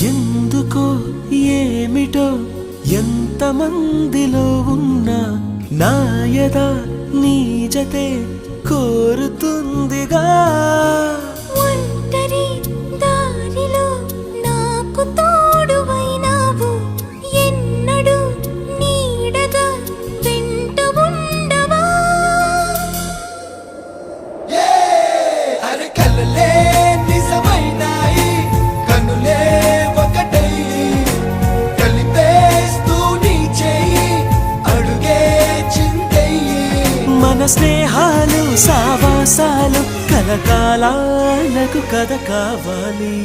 ఎందుకో ఏమిటో ఎంతమందిలో ఉన్నా నాయద నీ జతే కోరుతుందిగా. ఒంటరి దారిలో నాకు తోడువైనావు, ఎన్నడూ నీడగా వెంట ఉండవా. అరే కలలే నిజమైనాయి, కనులే ఒకటై కలిపేస్తూ నీ చేయి అడుగే చిందయ్యి. మన స్నేహాలు సావాసాలు కలకాలాలకు కథ కావాలి.